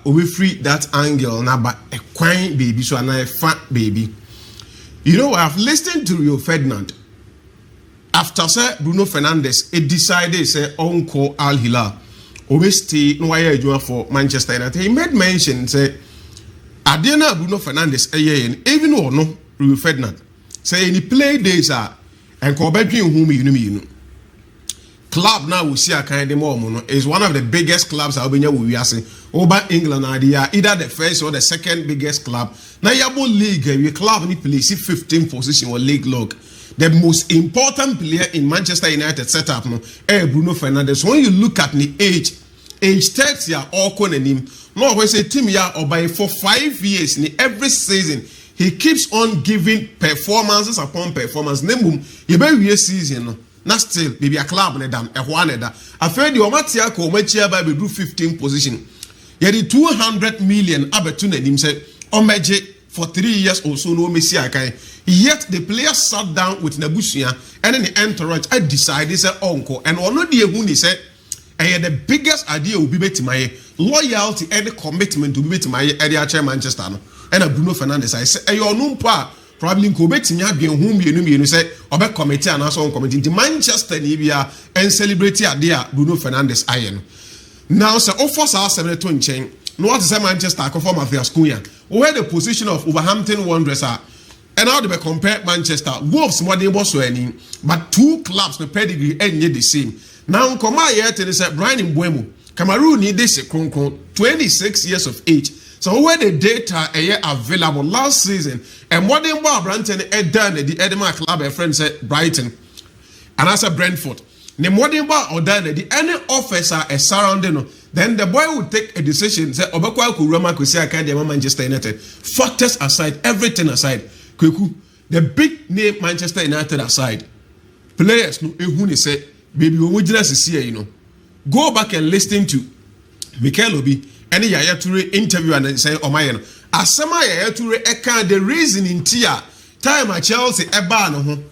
we free that angle now, but a quine baby, so a fat baby. You know, I've listened to Rio Ferdinand. After say Bruno Fernandes, it decided say Uncle Al Hilal, always stay no way for Manchester United. He made mention say, Adena Bruno Fernandes even or no Rio Ferdinand say any play days are and call between whom you know. Club now we see a kind of more is one of the biggest clubs Albania we are saying over England idea either the first or the second biggest club. Now Yabo League we club need place 15th position or league log. The most important player in Manchester United setup no Bruno Fernandes. When you look at the age 30 year all him. No we say team ya or by for 5 years every season he keeps on giving performances upon performance. Name you be season no. Na still baby a club ne dam ehwa ne da afred the omatia ko omachia ba be do 15 position ye the 200 million abetu na nim say omeje for 3 years or so no mesi akan yet the player sat down with Nabusia and then the entourage I decided say uncle and ono de ehu ni say the biggest idea will be betimaye loyalty and commitment will be betimaye area chair Manchester no and Bruno Fernandes I say you no pa probably ko betinya bi ehum mienu say obe committee and also on committee the Manchester ni bia and celebrate idea Bruno Fernandes ayen now say offers are 72 nchen no what say Manchester conform of their school yan where the position of Wolverhampton Wanderers are and how they compare Manchester Wolves more than boss any but two clubs no pedigree and the same now come here to say Bryan Mbeumo Cameroon need this 26 years of age. So where the data available last season and what they were Branton done the Edinburgh club a friend said Brighton and as a Brentford. The more they were or done the any officer a surrounding then the boy would take a decision say Obekwa Kurama could say I can't Manchester United. Factors aside, everything aside, Kweku, the big name Manchester United aside, players no ehuni say baby we just see you know. Go back and listen to Mikel Obi any Yaya Toure interview and say Omayen. Asama Yaya Toure eka the reason in tia time at Chelsea eba no ho.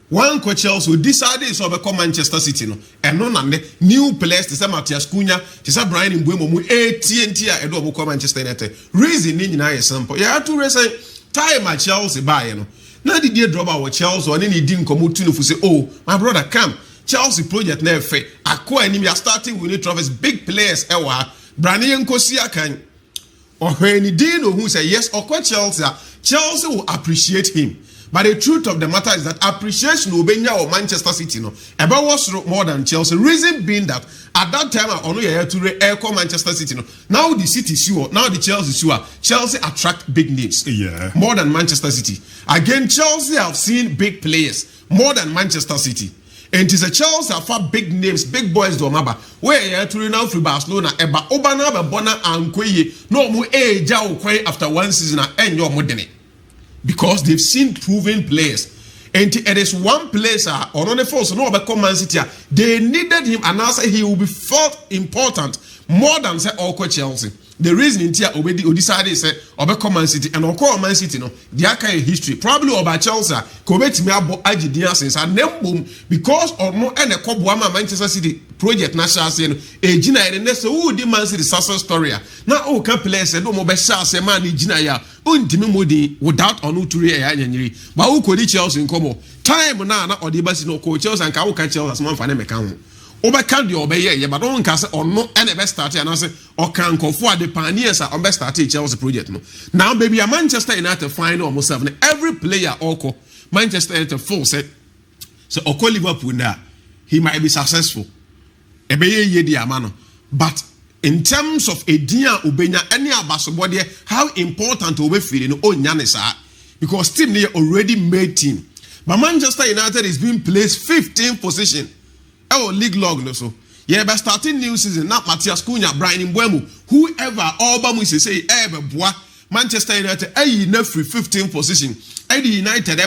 One coach Chelsea who decided to become Manchester City no. And no nande new players to say Matthias Cunha, to say Bryan Mbeumo mu TNT edo become Manchester United. Reason ni nyina simple. Yaya Toure say time at Chelsea buy no. Now did you drop our Chelsea or any didn't come to say oh my brother come Chelsea project never fail. Akwa and him are starting winning trophies, big players ewa. Bryan Nkosia can or when he didn't know who say yes or quite Chelsea will appreciate him. But the truth of the matter is that appreciation will be or Manchester City no. About was more than Chelsea. Reason being that at that time I only here to echo Manchester City no. Now the City sure, now the Chelsea sure. Chelsea attract big names. Yeah. More than Manchester City. Again, Chelsea have seen big players more than Manchester City. And it is a Chelsea have big names, big boys do maba. Where you to now through Barcelona, eba obana ba bona ankoye no mu ja okwe after one season and your modene. Because they've seen proven players. And it is one place or on the force no become Man City. They needed him and now say he will be felt important more than say Oko Chelsea. The reason in Tia already decided say Obeko Man City and Oko Man City no their kind of history probably about Chelsea Kobet me abo agidia since and them boom because or no and a Kobuama Manchester City project national say no e gina e ne so who di Man City success story na o can play say no mo be sha say man gina ya ontimi modi without onu turi e anyanyiri ba who kodi Chelsea nkomo time na odi basi no ko Chelsea and ka wo ka Chelsea man fa ne meka ho Obeka the obeye, but don't cast or no any best started and I say or can conform the pioneers are on best started Chelsea project. No. Now, baby, a Manchester United final almost 7. Every player Oko Manchester United full set. So Oko Liverpool now he might be successful. Ebeye ye di amano. But in terms of a dia ubenya any abasobody, how important we feel no nyanesa because team they already made team. But Manchester United is being placed 15th position. Oh, league log no so. Yeah, but starting new season, not Matthias Cunha, Bryan Mbeumo, whoever, all Bamu say, boy, Manchester United, free 15th position. United,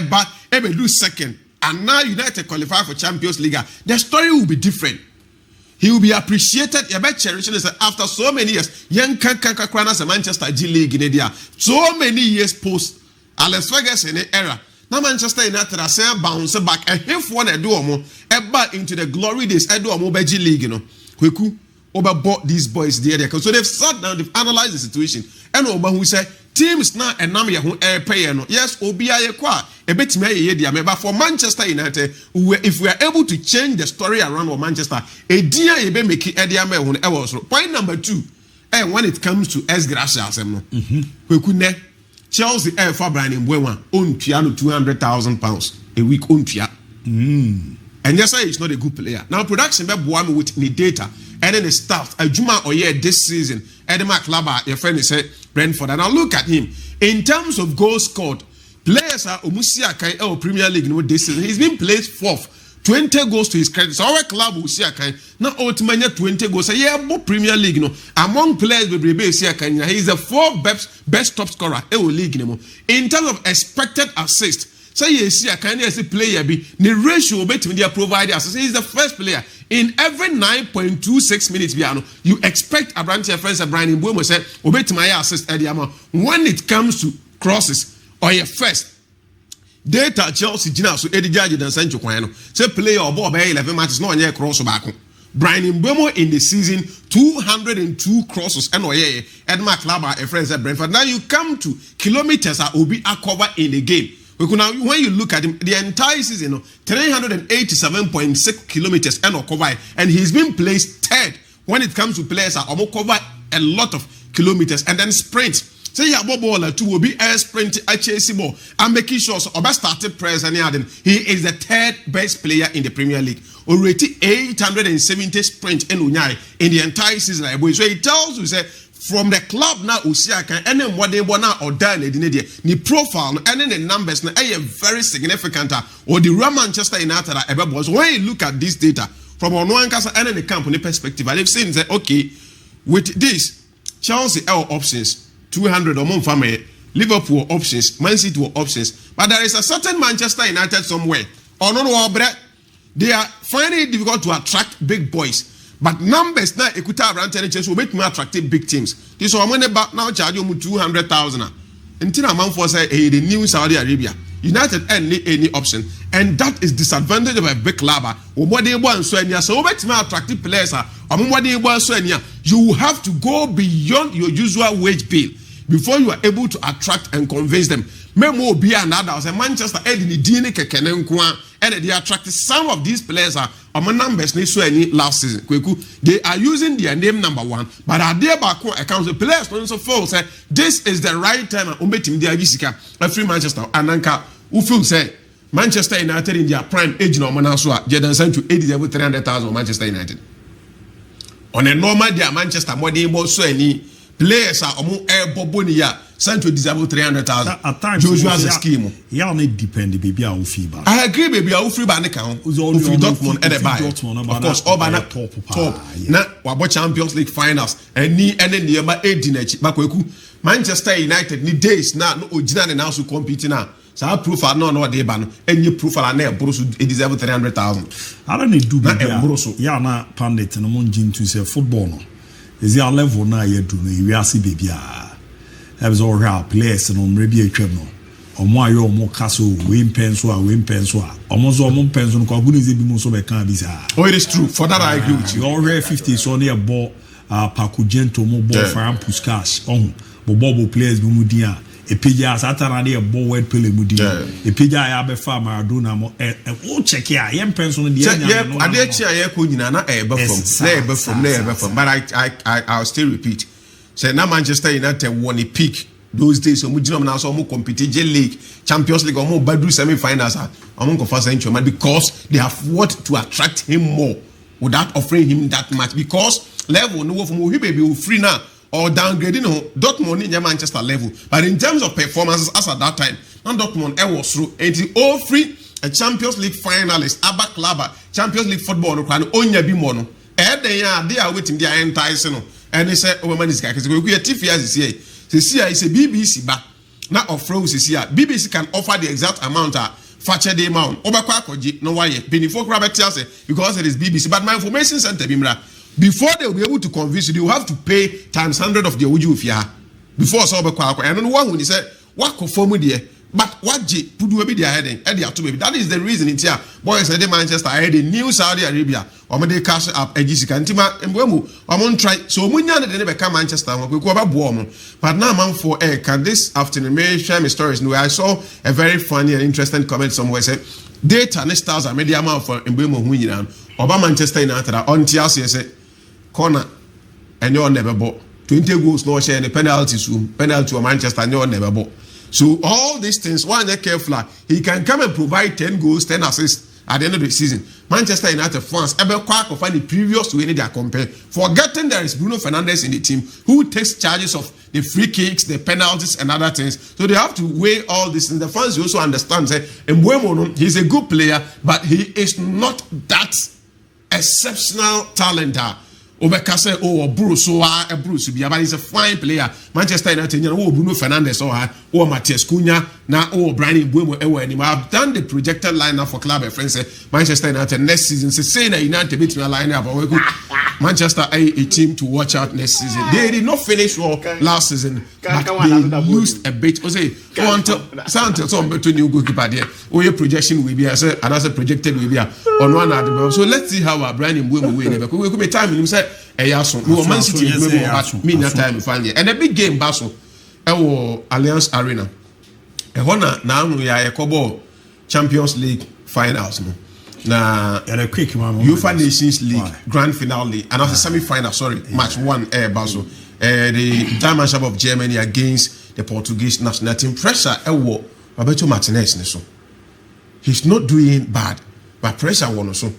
lose second. And now United qualify for Champions League. The story will be different. He will be appreciated. You bet cherishing is after so many years, young Kankakranas and Manchester G League in India. So many years post Alex Ferguson in the era. Now Manchester United are saying bounce back and if one do more back into the glory days do more G League, you know. Kweku overbought these boys there. So they've sat down, they've analyzed the situation. And Oba who said, teams now and Namia who air pay no. Yes, Obia qua a bit me but for Manchester United, if we are able to change the story around Manchester, a dear ebe make it Ediame when also. Point number 2, and when it comes to S Gracias, we could Chelsea air for Bryan Mbeumo own piano £200,000 a week own pia. And yes, he's not a good player. Now production be boam with the data and then the staff. Juma or this season, Edema Klaba, your friend said Brentford. And now look at him in terms of goals scored. Players are Umusia Kai Premier League this season. He's been placed 4th. 20 goals to his credit. So our club will see a kind. Now ultimately 20 goals. Yeah, but Premier League, among players with Brebe Siakanya, he is the 4th best top scorer in the league. In terms of expected assists, say you see a kind of player be the ratio between their provider assists. He is the first player in every 9.26 minutes. You expect a branch of friends Bryan Mbeumo said, obey my assist at the amount when it comes to crosses or your first. Data Chelsea Gina so Eddie Judge than Sancho Quano. Say player or ball by 11 matches, no one cross back. Bryan Mbeumo in the season 202 crosses and Edma Klaba a friend at Brentford. Now you come to kilometers are Obi a cover in the game. When you look at him, the entire season, 387.6 kilometers and cover, and he's been placed 3rd when it comes to players are cover a lot of kilometers and then sprints. Say yeah, ball two will be air sprint chasing ball and making sure so Oba started press and he is the 3rd best player in the Premier League. Already 870 sprint in Unyai in the entire season. So it tells you say from the club now Usiaka and then what they want now or done the profile and then the numbers now are very significant or the Real Manchester United are. So when you look at this data from one casa and the company perspective, they've seen that okay, with this Chelsea options 200 or more family, Liverpool options, Man City options, but there is a certain Manchester United somewhere. Or no, they are finding it difficult to attract big boys. But numbers now, Equita around 10 will make more attractive big teams. This one money back now charge you 200,000. Until a month for say the new Saudi Arabia. United any option, and that is disadvantage of a big club. What they want so much more attractive players are. What they want so you have to go beyond your usual wage bill before you are able to attract and convince them. Memo be another as a Manchester in the DNA and they attracted some of these players are among numbers so any last season. They are using their name number 1, but are there back accounts the players so false say this is the right time team DIABY a free Manchester and Anka who feel say Manchester United in their prime age no manaswa Jadon Sancho 300,000 Manchester United. On a normal day Manchester more than so any players are air bobonia Sancho deserve 300,000. At times, Joshua's a scheme. Yeah, need depend baby our feedback. I agree, baby our free bank account. Dortmund and a buy. Of course, all by top. Now, what Champions League finals and then the about 18 Bakweku. Manchester United need days now. No, Ojina and also competing now. So I proof are no they ban. And you proof are never Bruce deserve 300,000. I don't need do baby. Yeah, na pandit and monjin to say football. Is your level now you do we are see baby. That was all right players and on maybe a criminal. On why you're more castle, win pencil, almost all mon pencil, good is it so can be. Oh, it is true. For that I agree with you. All rare 50 so near ball Pacugento, more ball for Puskas. Bobo players Bumudia. A Pija Saturday a ball word Pele Mudia. A Pija Abe Farmer Duna more and oh check here. I am pencil in the end. I did share Kunina, but I'll still repeat. Say now Manchester United won a peak those days. So we now so more compete League, Champions League, or more Badu semi-finals among first century, because they have what to attract him more without offering him that much. Because level no from who baby free now or downgrading Dortmund in Manchester level. But in terms of performances as at that time, now Dortmund was through 80 all free a Champions League finalist, ABBA Club, Champions League football no can onya bi mono. They are waiting their entire season. And they say, oh, man, this guy, because we are TV as is a BBC, but not of Rose is here. BBC can offer the exact amount of Fakye the amount. Obakwakoji, no why, Benifo Rabbit tells it because it is BBC. But my information center, Bimra, before they will be able to convince you, you have to pay times 100 of the Uju if you are. Before Sobakwa, and then one when he said, what conform with the But what J Pudu be their heading, that is the reason it's here. Boys said Manchester had a new Saudi Arabia, or they cash up a Jessica Ntima and Mbeumo. I'm on try. So when you never come Manchester, we go about warm. But now man for air can this afternoon may share my stories. I saw a very funny and interesting comment somewhere said data and stars are media man for Mbeumo winning Oba Manchester United on TLC corner and you're never bought 20 goals no share in the penalty to Manchester and you're never bought. So all these things, one careful, he can come and provide 10 goals, 10 assists at the end of the season. Manchester United fans ever quack of any previous to any they are compared. Forgetting there is Bruno Fernandes in the team who takes charges of the free kicks, the penalties, and other things. So they have to weigh all this. And the fans also understand that Mbeumo, he's a good player, but he is not that exceptional talent. Obekase Bruce Bruce but he's a fine player. Manchester United, Bruno Fernandes or Matheus Cunha now Bryan Mbeumo. I've done the projected lineup for club friends. Manchester United next season. Say that United beat me a lineup. Manchester a team to watch out next season. They did not finish well last season, but they lose a bit. Some between new goalkeeper there. Or your projection will be as another projected will be on one at the so let's see how Bryan Mbeumo will. We could be time in say Eyaso. We Man City me that time finally. And a big game Basel. Allianz Arena. Now we are a Kobo Champions League finals. Na quick UEFA Nations League grand finale and also semi-final. Match 1 Basel. The Championship of Germany against the Portuguese national team. Pressure Roberto Martinez. He's not doing bad, but pressure one also.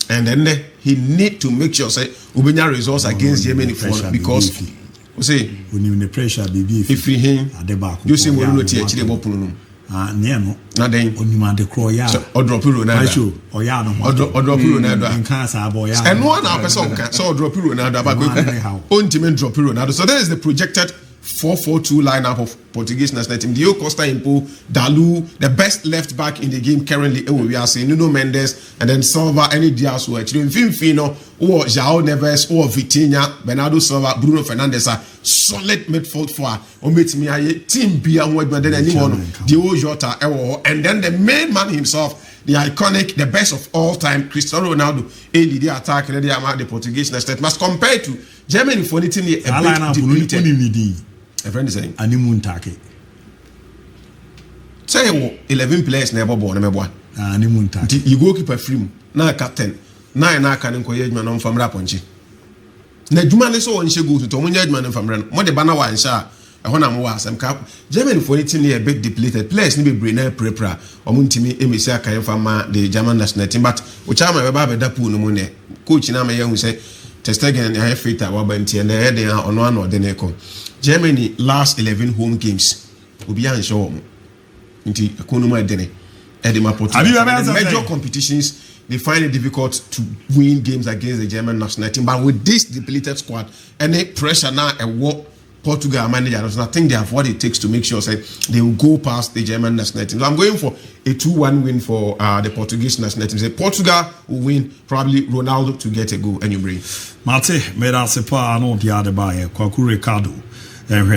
And then he need to make sure say Ubenya results against Germany because say when the pressure be if him you see we no tie chire bopunu no na den onima de kroya o drop Ronaldo o ya no o drop Ronaldo nkan sa boy ya and one na person can so drop Ronaldo about ontimen drop Ronaldo. So that is the projected 4-4-2 lineup of Portuguese national team. Dio Costa Impo, Dalu, the best left back in the game currently. We are seeing Nuno Mendes and then Silva, any Diaz who actually Finfino or João Neves or Vitinha, Bernardo Silva, Bruno Fernandes are solid midfield for team Bia but then anyone Dio Jota and then the main man himself, the iconic, the best of all time, Cristiano Ronaldo, a leader attack, the Portuguese national team must compare to Germany for anything a bit depleted. A friend is saying, Animun Take. Say 11 players never born, Animun Take. You go keep a free, now captain, now can encourage man on from Raponchi. Neduman is so on she go to Tom Yedman from Ren, what the banner one shah. I want to was some cap. Germany for anything a bit depleted. Players need to be brainer prepara or Muntimi Emisia came from the German national team, but which I'm a baby dapu no money. Coach in Amaya who say, Testegen and I have faith at Wabenti and they are on one or the Neko. Germany last 11 home games will be unsure into Economa Dene Edema Portugal. Major competitions they find it difficult to win games against the German national team. But with this depleted squad, any pressure now and what Portugal managers, I think they have what it takes to make sure they will go past the German national team. So I'm going for a 2-1 win for the Portuguese national team. Say Portugal will win, probably Ronaldo to get a goal and you bring. Mate, made us a pa no DIABY Kwaku Ricardo.